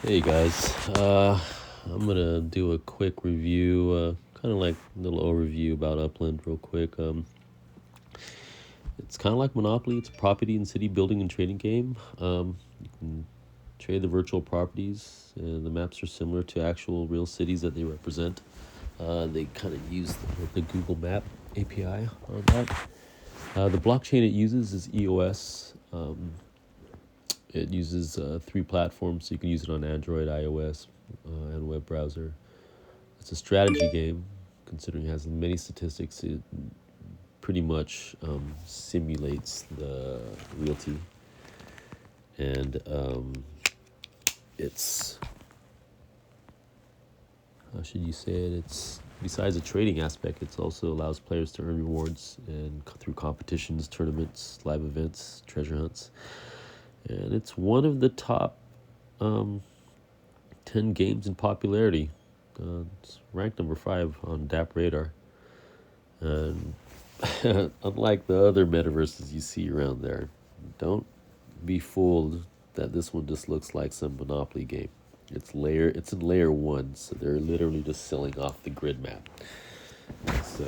Hey guys, I'm gonna do a quick review, kind of like a little overview about Upland, real quick. It's kind of like Monopoly. It's a property and city building and trading game. You can trade the virtual properties, and the maps are similar to actual real cities that they represent. They kind of use the Google Map API on that. The blockchain it uses is EOS. It uses three platforms, so you can use it on Android, iOS, and web browser. It's a strategy game, considering it has many statistics. It pretty much simulates the realty, and it's how should you say it? It's besides the trading aspect, it also allows players to earn rewards and through competitions, tournaments, live events, treasure hunts, and it's one of the top um, 10 games in popularity. It's ranked number 5 on DAP Radar. And unlike the other metaverses you see around there, don't be fooled that this one just looks like some Monopoly game. It's in layer 1, so they're literally just selling off the grid map. So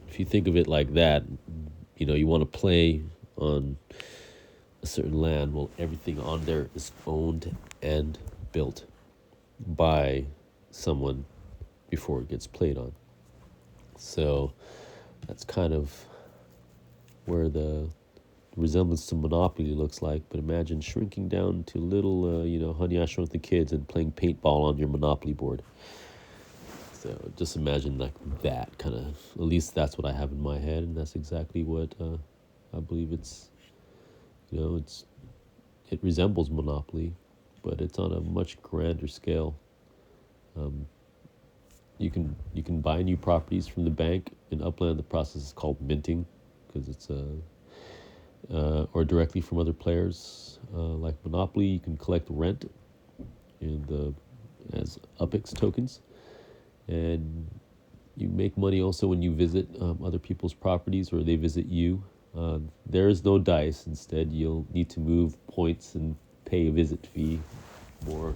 if you think of it like that, you want to play on a certain land. Well, everything on there is owned and built by someone before it gets played on. So that's kind of where the resemblance to Monopoly looks like. But imagine shrinking down to little, Honey, I Shrunk the Kids and playing paintball on your Monopoly board. So just imagine like that kind of. At least that's what I have in my head, and that's exactly what I believe it's. It resembles Monopoly, but it's on a much grander scale. Um, you can buy new properties from the bank in Upland. The process is called minting, because it's a or directly from other players. Like Monopoly, you can collect rent in the as UPX tokens, and you make money also when you visit other people's properties or they visit you. There is no dice. Instead, you'll need to move points and pay a visit fee. More,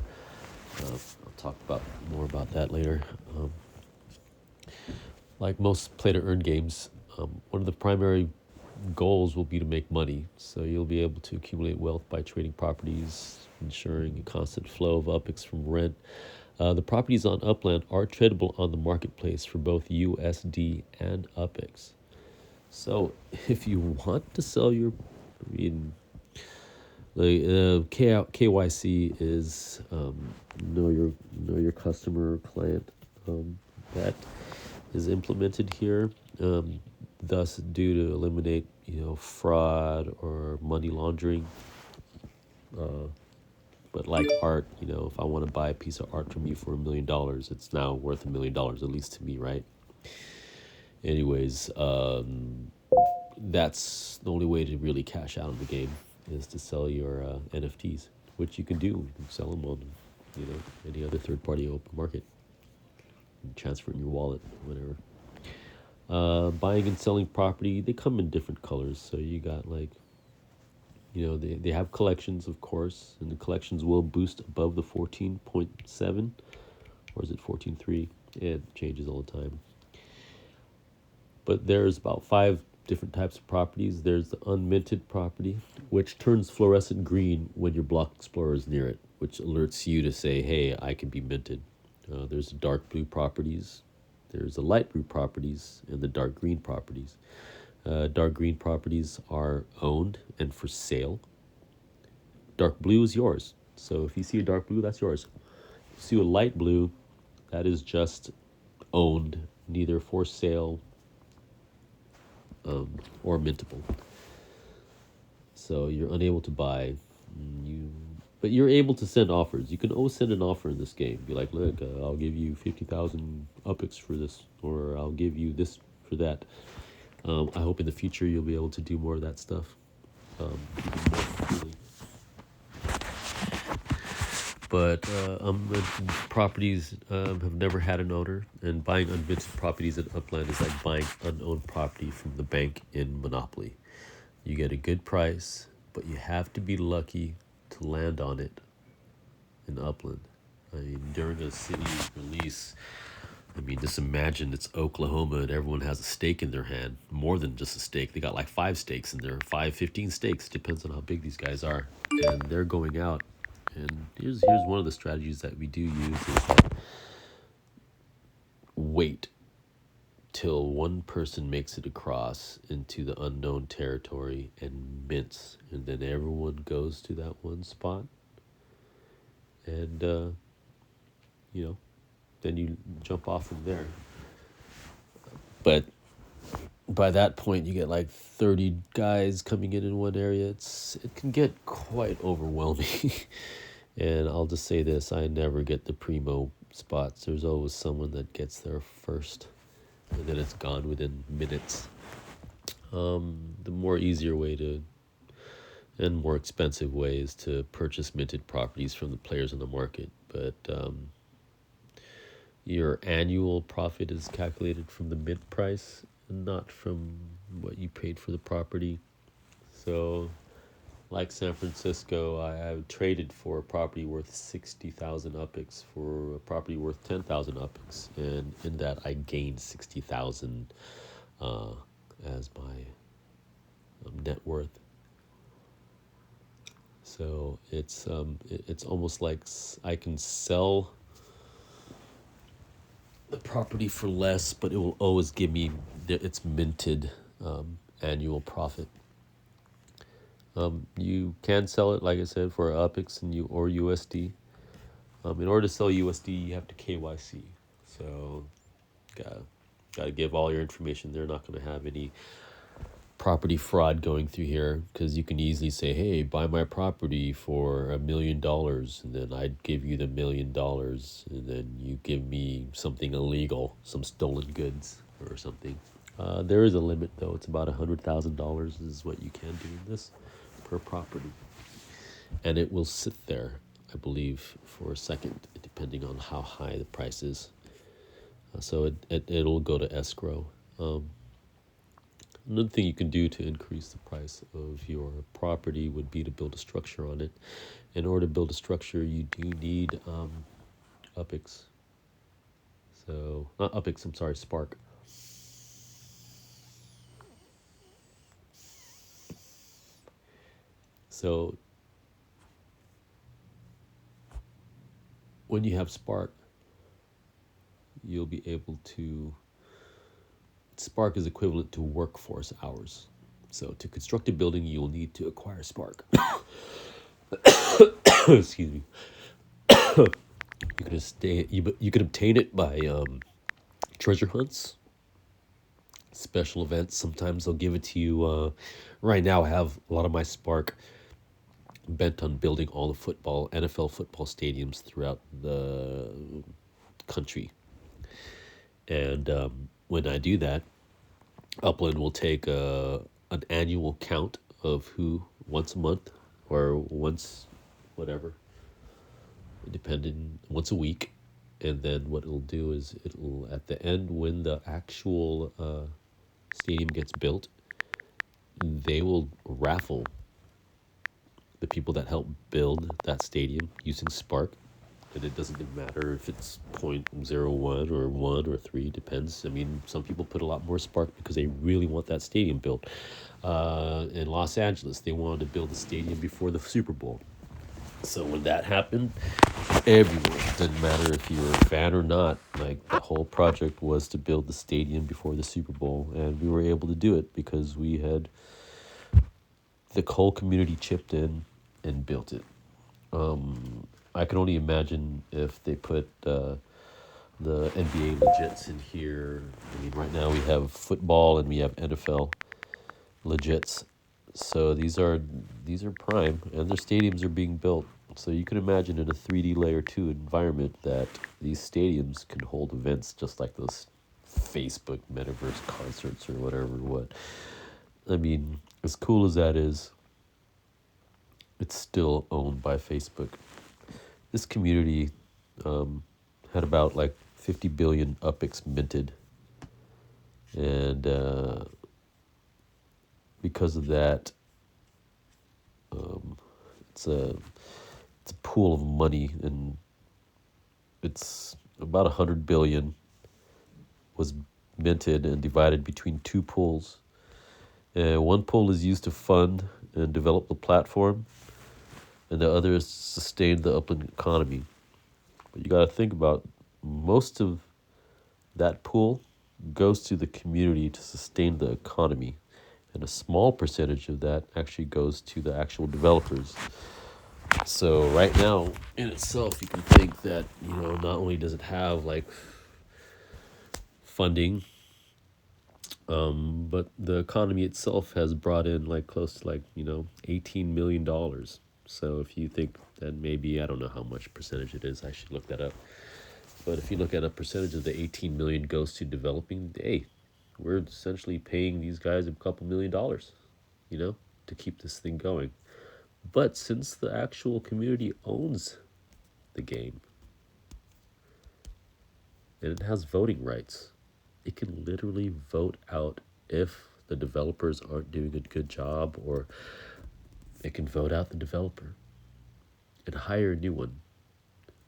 I'll talk about more about that later. Like most play to earn games, one of the primary goals will be to make money. So you'll be able to accumulate wealth by trading properties, ensuring a constant flow of UPX from rent. The properties on Upland are tradable on the marketplace for both USD and UPX. So if you want to sell your, I mean, the KYC is know your customer client. That is implemented here, thus due to eliminate fraud or money laundering. But like art, if I want to buy a piece of art from you for $1 million, it's now worth $1 million, at least to me, right? Anyways, that's the only way to really cash out on the game, is to sell your NFTs, which you can do. You can sell them on any other third-party open market, and transfer it in your wallet, whatever. Buying and selling property, they come in different colors. So you got like, they have collections, of course, and the collections will boost above the 14.7, or is it 14.3? It changes all the time. But there's about 5 different types of properties. There's the unminted property, which turns fluorescent green when your block explorer is near it, which alerts you to say, hey, I can be minted. There's the dark blue properties, there's the light blue properties, and the dark green properties. Dark green properties are owned and for sale. Dark blue is yours. So if you see a dark blue, that's yours. If you see a light blue, that is just owned, neither for sale or mintable. So you're unable to buy. But you're able to send offers. You can always send an offer in this game. Be like, look, I'll give you 50,000 UPX for this, or I'll give you this for that. I hope in the future you'll be able to do more of that stuff. Even more freely. But unminted properties have never had an owner, and buying unminted properties in Upland is like buying unowned property from the bank in Monopoly. You get a good price, but you have to be lucky to land on it in Upland. I mean, during a city release, I mean, just imagine it's Oklahoma and everyone has a stake in their hand. More than just a stake. They got like 5 stakes in there, 15 stakes. Depends on how big these guys are. And they're going out. And here's one of the strategies that we do use is that wait till one person makes it across into the unknown territory and mints. And then everyone goes to that one spot. And, then you jump off from there. But by that point, you get like 30 guys coming in one area. It can get quite overwhelming. And I'll just say this, I never get the primo spots. There's always someone that gets there first, and then it's gone within minutes. The more easier way to, and more expensive way is to purchase minted properties from the players on the market. But your annual profit is calculated from the mint price and not from what you paid for the property. So, like San Francisco, I traded for a property worth 60,000 UPIX for a property worth 10,000 UPIX, and in that I gained 60,000 as my net worth. So it's almost like I can sell the property for less, but it will always give me its minted annual profit. You can sell it, like I said, for UPIX or USD. In order to sell USD, you have to KYC. So, gotta give all your information. They're not going to have any property fraud going through here, because you can easily say, hey, buy my property for $1 million, and then I'd give you the $1 million, and then you give me something illegal, some stolen goods or something. There is a limit, though. It's about $100,000 is what you can do in this per property, and it will sit there, I believe, for a second, depending on how high the price is. So it'll go to escrow. Another thing you can do to increase the price of your property would be to build a structure on it. In order to build a structure, you do need UPIX. So, not UPIX, I'm sorry, Spark. So, when you have Spark, you'll be able to... Spark is equivalent to workforce hours. So to construct a building, you'll need to acquire Spark. Excuse me. You can obtain it by treasure hunts, special events. Sometimes they'll give it to you. Right now, I have a lot of my Spark bent on building all the NFL football stadiums throughout the country. And when I do that, Upland will take an annual count of who once a month or once whatever, depending, once a week. And then what it'll do is it'll, at the end, when the actual stadium gets built, they will raffle the people that help build that stadium using Spark. And it doesn't matter if it's 0.01 or 1 or 3, depends. I mean, some people put a lot more Spark because they really want that stadium built. In Los Angeles, they wanted to build a stadium before the Super Bowl. So when that happened, everyone, didn't matter if you were a fan or not, like, the whole project was to build the stadium before the Super Bowl. And we were able to do it because we had the whole community chipped in and built it. I can only imagine if they put the NBA legits in here. I mean, right now we have football and we have NFL legits. So these are prime, and their stadiums are being built. So you can imagine in a 3D layer 2 environment that these stadiums can hold events just like those Facebook Metaverse concerts or whatever. I mean, as cool as that is, it's still owned by Facebook. This community had about like 50 billion UPIX minted, and because of that, it's a pool of money, and it's about 100 billion was minted and divided between two pools. One pool is used to fund and develop the platform, and the other is to sustain the Upland economy. But you got to think about most of that pool goes to the community to sustain the economy, and a small percentage of that actually goes to the actual developers. So right now, in itself, you can think that not only does it have like funding, but the economy itself has brought in like close to like $18 million. So if you think that maybe I don't know how much percentage it is, I should look that up. But if you look at a percentage of the 18 million goes to developing, hey, we're essentially paying these guys a couple $1 million, to keep this thing going. But since the actual community owns the game and it has voting rights, it can literally vote out if the developers aren't doing a good job, or it can vote out the developer and hire a new one.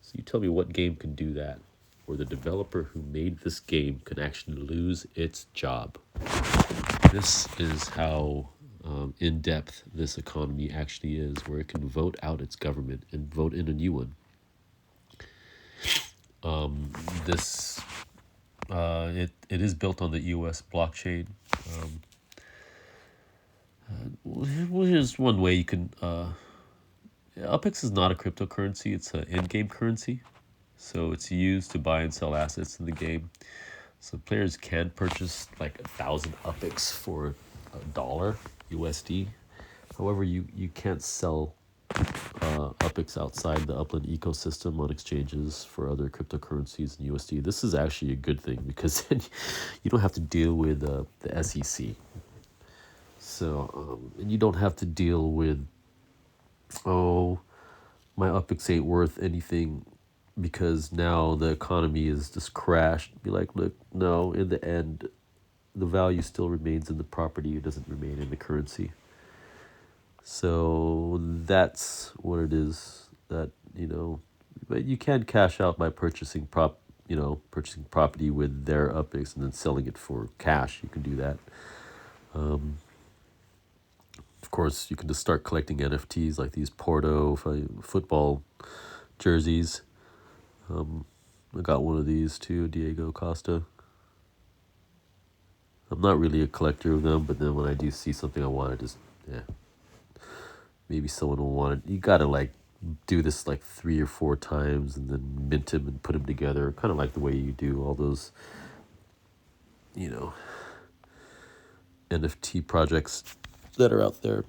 So you tell me what game can do that, where the developer who made this game can actually lose its job. This is how in-depth this economy actually is, where it can vote out its government and vote in a new one. This it is built on the US blockchain. Well, here's one way you can. UpX is not a cryptocurrency; it's an in-game currency, so it's used to buy and sell assets in the game. So players can purchase like 1,000 UpX for $1 USD. However, you can't sell UpX outside the Upland ecosystem on exchanges for other cryptocurrencies and USD. This is actually a good thing because then you don't have to deal with the SEC. So, and you don't have to deal with, oh, my UpX ain't worth anything because now the economy is just crashed. Be like, look, no, in the end, the value still remains in the property. It doesn't remain in the currency. So that's what it is that, but you can cash out by purchasing purchasing property with their UpX and then selling it for cash. You can do that. Of course, you can just start collecting NFTs like these Porto football jerseys. I got one of these too, Diego Costa. I'm not really a collector of them, but then when I do see something I want, maybe someone will want it. You gotta like do this like 3 or 4 times and then mint them and put them together, kind of like the way you do all those, NFT projects that are out there.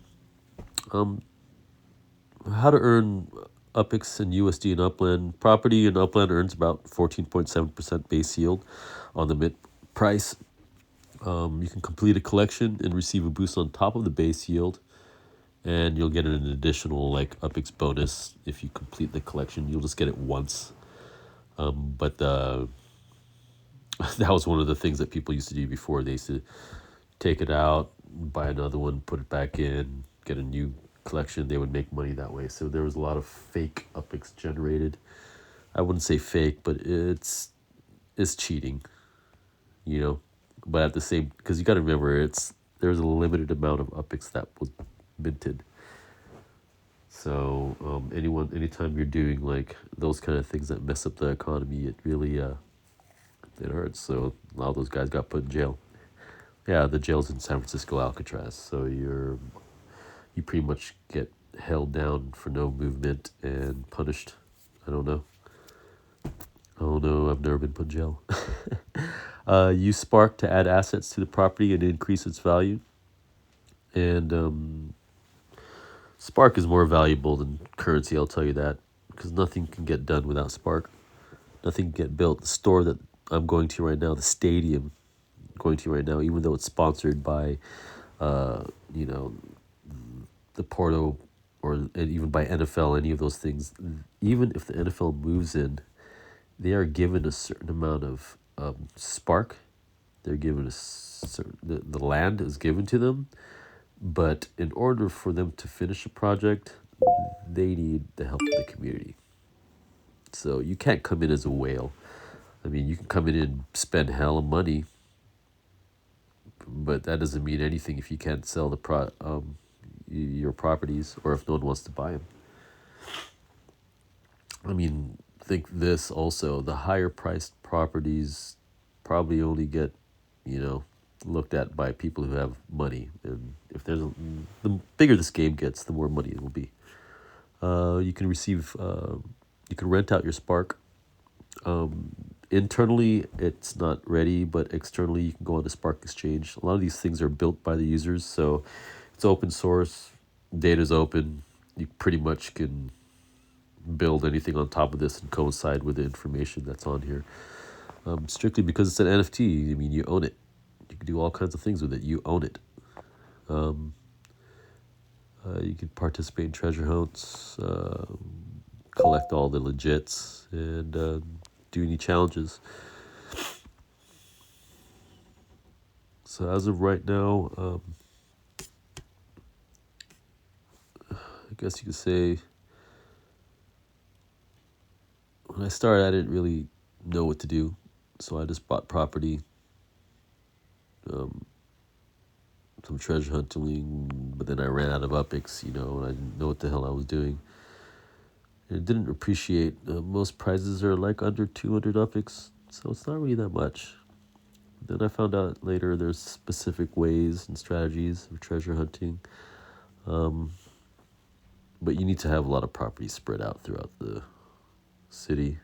How to earn UpX and USD in Upland. Property in Upland earns about 14.7% base yield on the mint price. You can complete a collection and receive a boost on top of the base yield, and you'll get an additional like UpX bonus if you complete the collection. You'll just get it once. But that was one of the things that people used to do before. They used to take it out, buy another one, put it back in, get a new collection. They would make money that way. So there was a lot of fake UpX generated. I wouldn't say fake, but it's cheating, But at the same, because you got to remember, there's a limited amount of UpX that was minted. So anytime you're doing like those kind of things that mess up the economy, it really it hurts. So a lot of those guys got put in jail. Yeah, the jail's in San Francisco, Alcatraz. So you pretty much get held down for no movement and punished. I don't know. I've never been put in jail. Use Spark to add assets to the property and increase its value. And Spark is more valuable than currency, I'll tell you that, because nothing can get done without Spark. Nothing can get built. The store that I'm going to right now, the stadium I'm going to right now, even though it's sponsored by, the Porto and even by NFL, any of those things, even if the NFL moves in, they are given a certain amount of Spark. They're given the land is given to them, but in order for them to finish a project, they need the help of the community. So you can't come in as a whale. I mean, you can come in and spend hell of money, but that doesn't mean anything if you can't sell your properties, or if no one wants to buy them. I mean, think this also: the higher priced properties probably only get, looked at by people who have money, and if the bigger this game gets, the more money it will be. You can rent out your Spark. Internally, it's not ready, but externally, you can go on the Spark Exchange. A lot of these things are built by the users, so it's open source. Data's open. You pretty much can build anything on top of this and coincide with the information that's on here. Strictly because it's an NFT, I mean, you own it. You can do all kinds of things with it. You own it. You can participate in treasure hunts, collect all the legits, and do any challenges. So as of right now, I guess you could say when I started, I didn't really know what to do, so I just bought property, some treasure hunting, but then I ran out of UPIX, and I didn't know what the hell I was doing. And I didn't appreciate, most prizes are like under 200 UPIX, so it's not really that much. Then I found out later there's specific ways and strategies of treasure hunting, but you need to have a lot of properties spread out throughout the city.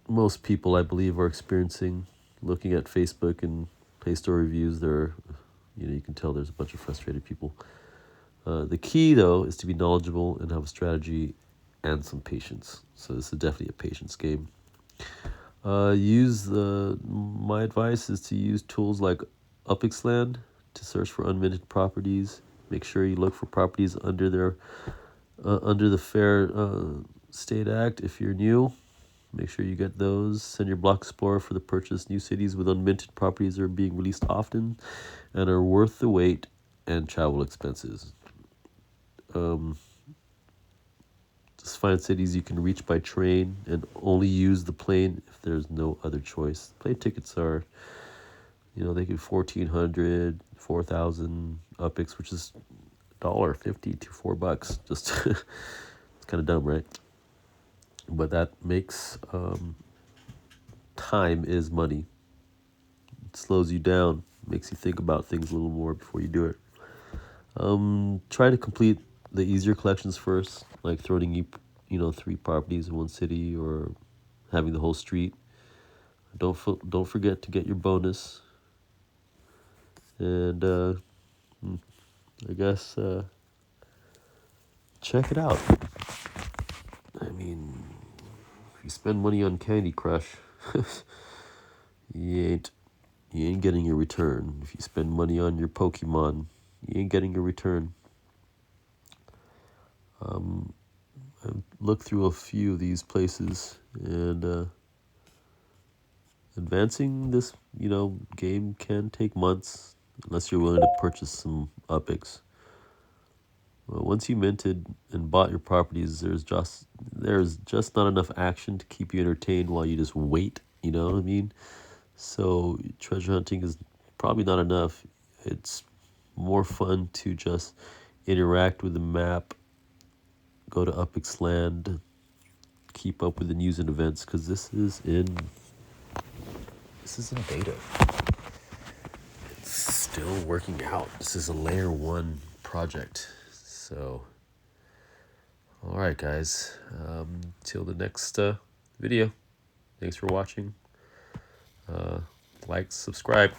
Most people, I believe, are experiencing, looking at Facebook and Play Store reviews, you can tell there's a bunch of frustrated people. The key, though, is to be knowledgeable and have a strategy and some patience. So this is definitely a patience game. My advice is to use tools like Upland to search for unminted properties. Make sure you look for properties under the Fair State Act. If you're new, make sure you get those. Send your Block Explorer for the purchase. New cities with unminted properties are being released often and are worth the wait and travel expenses. Just find cities you can reach by train and only use the plane if there's no other choice. Plane tickets are, they get 1,400, 4,000 UPIX, which is $1.50 to $4. Just it's kind of dumb, right? But that makes time is money. It slows you down, makes you think about things a little more before you do it. Try to complete the easier collections first, like throwing 3 properties in one city or having the whole street. Don't forget to get your bonus. And I guess check it out. I mean, if you spend money on Candy Crush, you ain't getting your return. If you spend money on your Pokemon, you ain't getting your return. I've looked through a few of these places, and advancing this, game can take months unless you're willing to purchase some UPIX. Well, once you minted and bought your properties, there's just not enough action to keep you entertained while you just wait. You know what I mean? So treasure hunting is probably not enough. It's more fun to just interact with the map, go to UPIX land, keep up with the news and events, because this is in beta. It's still working out. This is a layer 1 project. So, all right, guys. Till the next video. Thanks for watching. Like, subscribe.